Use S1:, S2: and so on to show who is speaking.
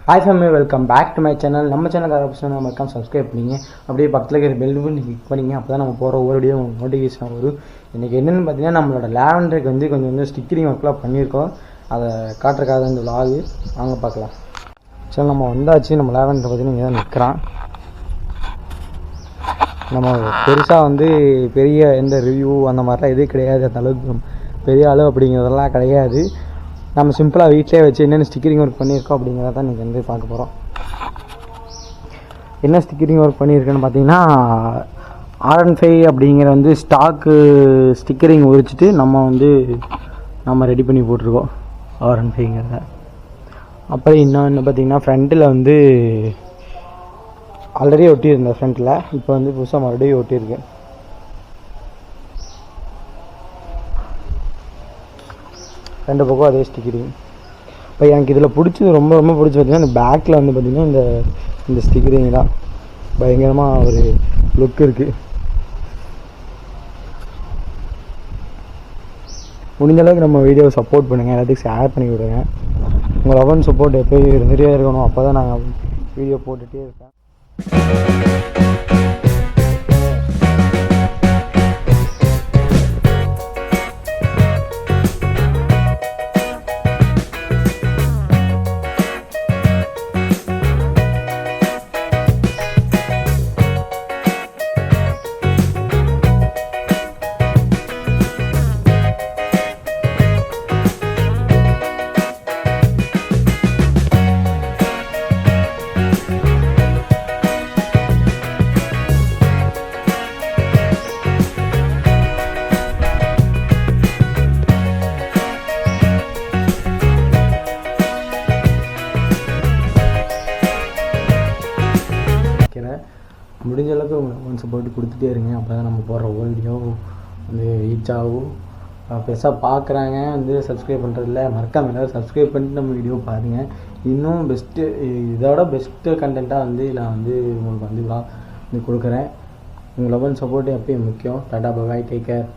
S1: Hi family, welcome back to my channel. நம்ம சேனலுக்கு option மறக்காம சப்ஸ்கிரைப் பண்ணிங்க. அப்படியே பக்கத்தில் இருக்கிற பெல் பண்ணி கிளிக் பண்ணிங்க. அப்போ தான் நம்ம போகிற ஒவ்வொரு வீடியோ நோட்டிஃபிகேஷன் வரும். இன்றைக்கி என்னென்னு பார்த்தீங்கன்னா, நம்மளோட லாவெண்டருக்கு வந்து கொஞ்சம் ஸ்டிக்கரிங் ஒர்க்லாம் பண்ணியிருக்கோம். அதை காட்டுறக்காக இந்த விலாகு வாங்க பார்க்கலாம். சரி, நம்ம வந்தாச்சு. நம்ம லாவெண்டர் பார்த்தீங்கன்னா இங்கே தான் நிற்கிறான். நம்ம பெருசாக வந்து பெரிய எந்த ரிவ்யூ அந்த மாதிரிலாம் எதுவும் கிடையாது. அந்த அளவுக்கு பெரிய அளவு அப்படிங்கிறதெல்லாம் கிடையாது. நம்ம சிம்பிளாக வீட்டிலே வச்சு என்னென்ன ஸ்டிக்கரிங் ஒர்க் பண்ணியிருக்கோம் அப்படிங்கிறத தான் இன்றைக்கி வந்து பார்க்க போகிறோம். என்ன ஸ்டிக்கரிங் ஒர்க் பண்ணியிருக்கேன்னு பார்த்தீங்கன்னா, R15 அப்படிங்கிற வந்து ஸ்டாக்கு ஸ்டிக்கரிங் உரிச்சிட்டு நம்ம ரெடி பண்ணி போட்டிருக்கோம் R15ங்கிறத. அப்புறம் இன்னொன்று பார்த்தீங்கன்னா, ஃப்ரண்ட்டில் வந்து ஆல்ரெடி ஒட்டியிருந்தேன். ஃப்ரண்ட்டில் இப்போ வந்து புதுசாக மறுபடியும் ஒட்டியிருக்கேன். ரெண்டு பக்கம் அதே ஸ்டிக்கரிங். இப்போ எனக்கு இதில் பிடிச்சது ரொம்ப பிடிச்சி பார்த்திங்கன்னா, இந்த பேக்கில் வந்து பார்த்திங்கன்னா இந்த ஸ்டிக்கரிங் தான் பயங்கரமாக ஒரு லுக் இருக்குது. முடிஞ்சளவுக்கு நம்ம வீடியோவை சப்போர்ட் பண்ணுங்கள், எல்லாத்துக்கும் ஷேர் பண்ணி விடுங்க. உங்கள் லவ் அண்ட் சப்போர்ட் எப்போயும் இருந்துகிட்டே இருக்கணும். அப்போ தான் நாங்கள் வீடியோ போட்டுகிட்டே இருக்கேன். முடிஞ்ச அளவுக்கு ஒன்ஸ் போட்டு கொடுத்துட்டே இருங்க. அப்போ தான் நம்ம போடுற ஒவ்வொரு வீடியோ வந்து ரீச் ஆகும். பெருசாக பார்க்குறாங்க வந்து சப்ஸ்கிரைப் பண்ணுறதில்ல. மறக்காம எல்லோரும் சப்ஸ்கிரைப் பண்ணிட்டு நம்ம வீடியோ பாருங்கள். இன்னும் பெஸ்ட்டு, இதோட பெஸ்ட்டு கண்டென்ட்டாக வந்து நான் வந்து உங்களுக்கு வந்து கொடுக்குறேன். உங்கள் லவ் அண்ட் சப்போர்ட் எப்பயும் முக்கியம். Tata, bye, take care.